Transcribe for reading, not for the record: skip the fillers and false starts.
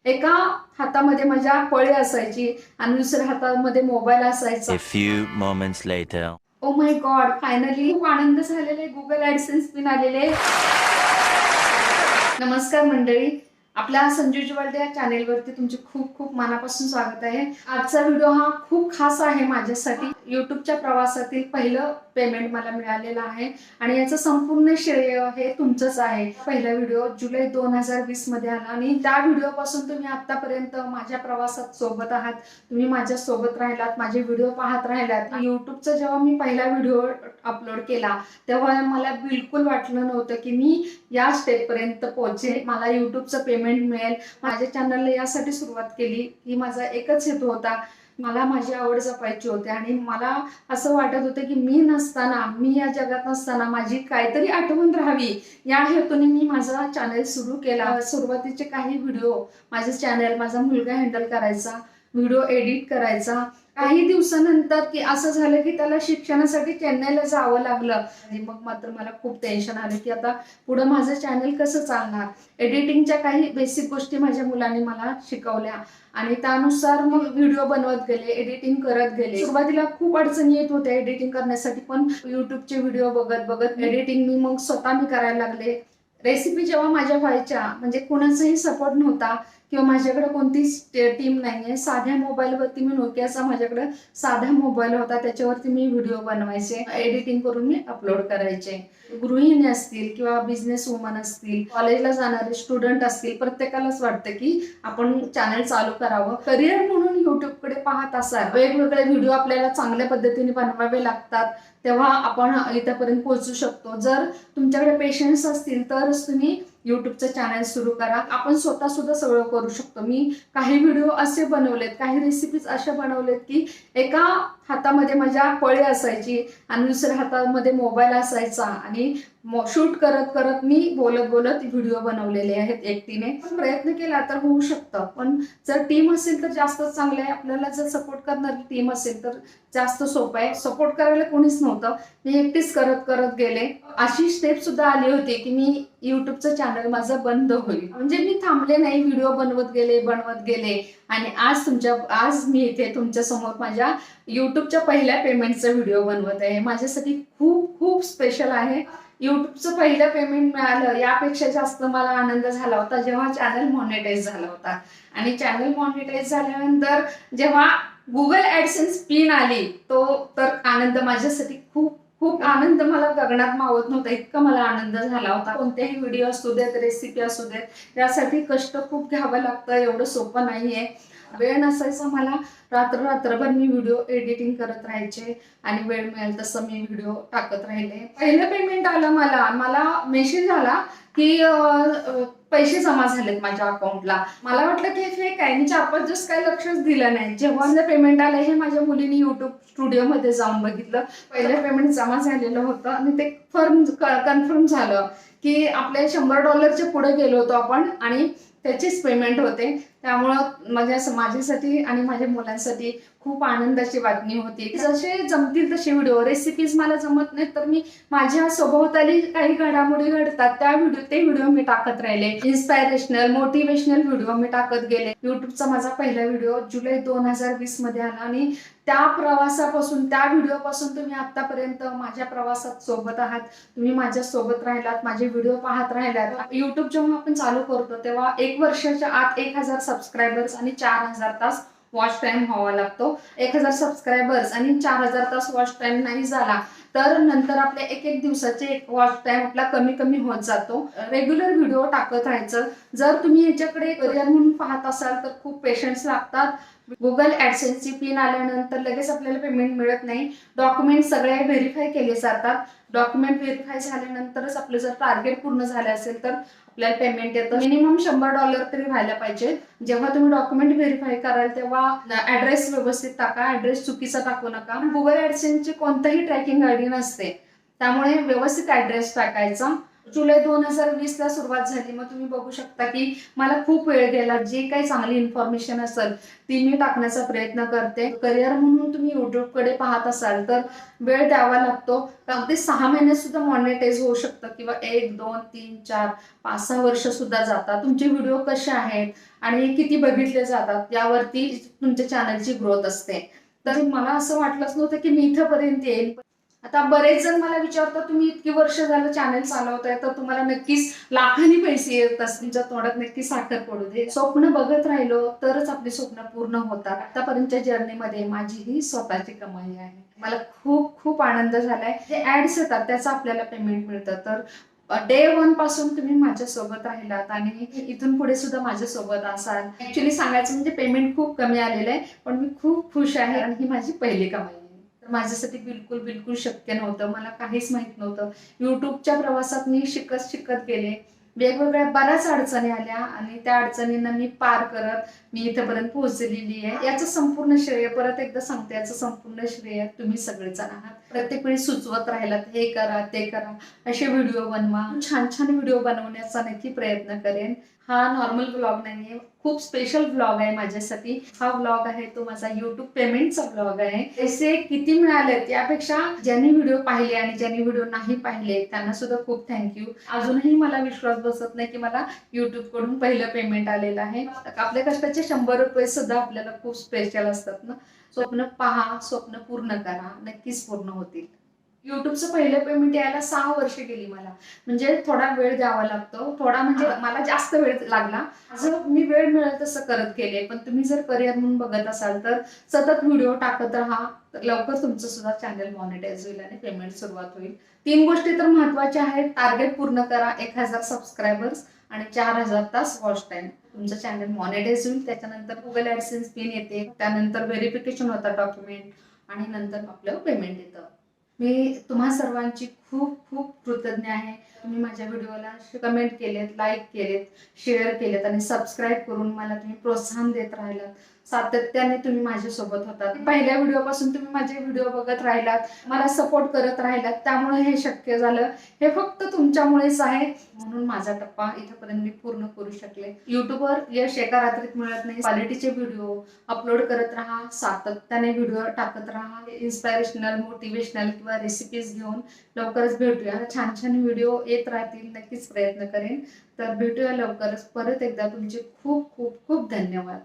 एका हातामध्ये माझ्या फळे असायची आणि दुसऱ्या हातामध्ये मोबाईल असायचा. A few moments later. Oh my God, finally खूप आनंद झालेला आहे. गुगल ऍडसेन्स पिन आलेले. नमस्कार मंडळी, आपल्या संजू ज्वेलरी या चॅनेलवरती तुमचे खूप खूप मनापासून स्वागत आहे. आजचा व्हिडिओ हा खूप खास आहे माझ्यासाठी. युट्यूबच्या प्रवासातील पहिलं पेमेंट मला मिळालेलं आहे आणि याचं संपूर्ण श्रेय हे तुमचंच आहे. पहिला व्हिडिओ जुलै 2020 मध्ये आला आणि त्या व्हिडिओपासून तुम्ही आतापर्यंत माझ्या प्रवासात सोबत आहात. तुम्ही माझ्या सोबत राहिलात, माझे व्हिडिओ पाहत राहिलात. युट्यूबचा जेव्हा मी पहिला व्हिडिओ अपलोड केला तेव्हा मला बिलकुल वाटलं नव्हतं की मी या स्टेप पर्यंत पोहोचेल, मला युट्यूबचं पेमेंट मिळेल. माझ्या चॅनलला यासाठी सुरुवात केली की माझा एकच हेतू होता, मला माझी आवड जपायची होती आणि मला असं वाटत होतं की मी या जगात नसताना माझी काहीतरी आठवण राहावी, या हेतूने मी माझा चॅनल सुरू केला. सुरुवातीचे काही व्हिडिओ माझा मुलगा हँडल करायचा, व्हिडिओ एडिट करायचा. काही दिवसानंतर की असं झालं की त्याला शिक्षणासाठी चेन्नईला जावं लागलं आणि मग मात्र मला खूप टेन्शन आलं की आता पुढं माझं चॅनल कसं चालणार. एडिटिंगच्या काही बेसिक गोष्टी माझ्या मुलांनी मला शिकवल्या आणि त्यानुसार मग व्हिडिओ बनवत गेले, एडिटिंग करत गेले. सुरुवातीला खूप अडचणी येत होत्या एडिटिंग करण्यासाठी, पण युट्यूबचे व्हिडिओ बघत बघत एडिटिंग मी मग स्वतः करायला लागले. रेसिपी जेव्हा माझ्या व्हायच्या, म्हणजे कोणाचाही सपोर्ट नव्हता किंवा माझ्याकडे कोणतीच टीम नाहीये. साध्या मोबाईलवरती मी नोकियाचा माझ्याकडे साधा मोबाईल होता, त्याच्यावरती मी व्हिडिओ बनवायचे, एडिटिंग करून मी अपलोड करायचे. गृहिणी असतील किंवा बिझनेस वुमन असतील, कॉलेजला जाणारे स्टुडंट असतील, प्रत्येकालाच वाटतं की आपण चॅनल चालू करावं. करिअर म्हणून युट्यूबकडे पाहत असाल, वेगवेगळे व्हिडिओ आपल्याला चांगल्या पद्धतीने बनवावे लागतात, तेव्हा आपण इथपर्यंत पोहोचू शकतो. जर तुमच्याकडे पेशन्स असतील तरच तुम्ही युट्यूबचं चॅनल सुरू करा. आपण स्वतः सुद्धा सगळं करू शकतो. मी काही व्हिडिओ असे बनवलेत, काही रेसिपीज अशा बनवलेत की एका हातामध्ये माझ्या फळे असायची आणि दुसऱ्या हातामध्ये मोबाईल असायचा आणि शूट करत करत मी बोलत बोलत व्हिडिओ बनवलेले आहेत एकटीने. प्रयत्न केला तर होऊ शकतं, पण जर टीम असेल तर जास्त चांगलं आहे. आपल्याला जर सपोर्ट करणारी टीम असेल तर जास्त सोपं आहे. सपोर्ट करायला कोणीच नव्हतं, मी एकटीच करत करत गेले. अशी स्टेप सुद्धा आली होती की मी युट्यूबचं चॅनल माझं बंद होईल, म्हणजे मी थांबले नाही, व्हिडिओ बनवत गेले आणि आज मी इथे तुमच्या समोर माझ्या युट्यूबच्या पहिल्या पेमेंटचा व्हिडिओ बनवत आहे. माझ्यासाठी खूप खूप स्पेशल आहे. युट्यूबचं पहिलं पेमेंट मिळालं यापेक्षा जास्त मला आनंद झाला होता जेव्हा चॅनल मॉनिटाईज झाला होता. आणि चॅनल मॉनिटाईज झाल्यानंतर जेव्हा गुगल ऍडसेन्स पिन आली, तो तर आनंद माझ्यासाठी खूप खूप आनंद मला गगनात मावत नव्हता, इतका मला आनंद झाला होता. कोणतेही व्हिडिओ असू देत, रेसिपी असू देत, यासाठी कष्ट खूप घ्यावं लागतं, एवढं सोपं नाहीये. वेळ नसायचा मला, रात्रभर मी व्हिडिओ एडिटिंग करत राहायचे आणि वेळ मिळेल तसं मी व्हिडिओ टाकत राहिले. पहिलं पेमेंट आलं, मला मेसेज आला की पैसे जमा झालेत माझ्या अकाउंटला. मला वाटलं की फेक आहे, मी 4-5 दिवस काही लक्षच दिलं नाही. जेव्हा पेमेंट आलं हे माझ्या मुलीने युट्यूब स्टुडिओ मध्ये जाऊन बघितलं, पहिलं पेमेंट जमा झालेलं होतं आणि ते कन्फर्म झालं की आपल्या $100 पुढे गेलो होतो आपण आणि त्याचीच पेमेंट होते. त्यामुळं माझ्यासाठी आणि माझ्या मुलांसाठी खूप आनंदाची बातमी होती. जसे जमतील तसे व्हिडिओ, रेसिपीज मला जमत नाहीत तर मी माझ्या सभोवताली काही घडामोडी घडतात ते व्हिडिओ मी टाकत राहिले. इन्स्पायरेशनल, मोटिवेशनल व्हिडिओ मी टाकत गेले. युट्यूबचा माझा पहिला व्हिडिओ जुलै 2020 मध्ये आला आणि त्या व्हिडिओपासून तुम्ही आतापर्यंत माझ्या प्रवासात सोबत आहात. तुम्ही माझ्या सोबत राहिलात, माझे व्हिडिओ पाहत राहिलात. युट्यूब जेव्हा आपण चालू करतो तेव्हा 1 वर्षाच्या आत 1000 सबस्क्रायबर्स आणि 4000 तास वॉच टाइम व्हावा लागतो. 1000 सबस्क्रायबर्स आणि 4000 तास वॉच टाइम नाही झाला तर नंतर आपल्या एक दिवसाचे वॉच टाइम आपला कमी होत जातो. रेग्युलर व्हिडिओ टाकत राहायचं. जर तुम्ही याच्याकडे करिअर म्हणून पाहत असाल तर खूप पेशन्स लागतात. गुगल ऍडसेन्सची पिन आल्यानंतर लगेच आपल्याला पेमेंट मिळत नाही. डॉक्युमेंट सगळे व्हेरीफाय केले जातात. डॉक्युमेंट व्हेरीफाय झाल्यानंतरच आपलं जर टार्गेट पूर्ण झालं असेल तर आपल्याला पेमेंट येतं. मिनिमम $100 तरी व्हायला पाहिजे. जेव्हा तुम्ही डॉक्युमेंट व्हेरीफाय कराल तेव्हा ऍड्रेस व्यवस्थित टाका, ऍड्रेस चुकीचा टाकू नका. गुगल ऍडसेन्सची कोणतंही ट्रॅकिंग आयडी नसते, त्यामुळे व्यवस्थित ऍड्रेस टाकायचा जुलै 2020 ला सुरुवात झाली. मग तुम्ही बघू शकता की मला खूप वेळ गेला. जे काही चांगली इन्फॉर्मेशन असेल ती मी टाकण्याचा प्रयत्न करते. करिअर म्हणून तुम्ही युट्यूबकडे पाहत असाल तर वेळ द्यावा लागतो. अगदी 6 महिन्यात सुद्धा मॉनिटाईज होऊ शकतं किंवा 1, 2, 3, 4, 5-6 वर्ष सुद्धा जातात. तुमचे व्हिडिओ कसे आहेत आणि किती बघितले जातात यावरती तुमच्या चॅनलची ग्रोथ असते. तर मला असं वाटलंच नव्हतं की मी इथंपर्यंत येईल. आता बरेच जण मला विचारतात, तुम्ही इतकी वर्ष झालं चॅनल चालवताय तर तुम्हाला नक्कीच लाखांनी पैसे येत असतील, तुमच्या तोंडात नक्की साखर पडू दे. स्वप्न बघत राहिलो तरच आपली स्वप्न पूर्ण होतात. आतापर्यंतच्या जर्नीमध्ये माझी ही स्वतःची कमाई आहे. मला खूप खूप आनंद झालाय. जे ऍड्स येतात त्याचं आपल्याला पेमेंट मिळतं. तर डे 1 पासून तुम्ही माझ्यासोबत राहिलात आणि इथून पुढे सुद्धा माझ्यासोबत असाल. ऍक्च्युली सांगायचं म्हणजे पेमेंट खूप कमी आलेलं आहे, पण मी खूप खुश आहे आणि ही माझी पहिली कमाई आहे. तर माझ्यासाठी बिलकुल बिलकुल शक्य नव्हतं. मला काहीच माहित नव्हतं. युट्यूबच्या प्रवासात मी शिकत शिकत गेले. वेगवेगळ्या बऱ्याच अडचणी आल्या आणि त्या अडचणींना मी पार करत मी इथेपर्यंत पोहोचलेली आहे. याचं संपूर्ण श्रेय, परत एकदा सांगते, याचं संपूर्ण श्रेय तुम्ही सगळेजण आहात. प्रत्येक वेळी सुचवत राहिलात, हे करा ते करा, असे व्हिडिओ बनवा. छान छान व्हिडिओ बनवण्याचा नक्की प्रयत्न करेन. हा नॉर्मल ब्लॉग नाहीये, खूप स्पेशल ब्लॉग आहे माझ्यासाठी. हा ब्लॉग आहे तो माझा युट्यूब पेमेंटचा ब्लॉग आहे. पैसे किती मिळालेत यापेक्षा ज्यांनी व्हिडिओ पाहिले आणि ज्यांनी व्हिडिओ नाही पाहिले त्यांना सुद्धा खूप थँक्यू. अजूनही मला विश्वास बसत नाही की मला युट्यूब कडून पहिलं पेमेंट आलेलं आहे. आपल्या कष्टाचे 100 रुपये सुद्धा आपल्याला खूप स्पेशल असतात ना. स्वप्न पहा, स्वप्न पूर्ण करा, नक्कीच पूर्ण होतील. युट्यूबचं पहिलं पेमेंट यायला 6 वर्ष गेली मला. म्हणजे थोडा वेळ द्यावा लागतो. थोडा म्हणजे मला जास्त वेळ लागला. असं मी वेळ मिळेल तसं करत गेले. पण तुम्ही जर करिअर म्हणून बघत असाल तर सतत व्हिडिओ टाकत राहा. लवकर तुमचं सुद्धा चॅनल मॉनिटाईज होईल आणि पेमेंट सुरुवात होईल. 3 गोष्टी तर महत्वाच्या आहेत. टार्गेट पूर्ण करा, 1000 सबस्क्रायबर्स आणि 4000 तास वॉच टाइम. तुमचं चॅनल मॉनिटाईज होईल. त्याच्यानंतर गुगल ऍडसेन्स पिन येते, त्यानंतर व्हेरिफिकेशन होतं डॉक्युमेंट आणि नंतर आपलं पेमेंट येतं. मी तुम्हा सर्वांची खूप खूप कृतज्ञ आहे. तुम्ही माझ्या व्हिडिओला कमेंट केलेत, लाईक केलेत, शेअर केलेत आणि सबस्क्राईब करून मला तुम्ही प्रोत्साहन देत राहिलात. सातत्याने तुम्ही माझ्यासोबत होतात. पहिल्या व्हिडिओपासून तुम्ही माझे व्हिडिओ बघत राहिलात, मला सपोर्ट करत राहिलात, त्यामुळे हे शक्य झालं. हे फक्त तुमच्यामुळेच आहे. म्हणून माझा टप्पा इथपर्यंत मी पूर्ण करू शकले. युट्यूबवर यश एका रात्रीत मिळत नाही. क्वालिटीचे व्हिडिओ अपलोड करत राहा, सातत्याने व्हिडिओ टाकत राहा. इन्स्पायरेशनल, मोटिवेशनल किंवा रेसिपीज घेऊन लवकरच भेटूया. छान छान व्हिडिओ येत राहतील, नक्कीच प्रयत्न करेन. तर भेटूया लवकरच. परत एकदा तुमचे खूप खूप खूप धन्यवाद.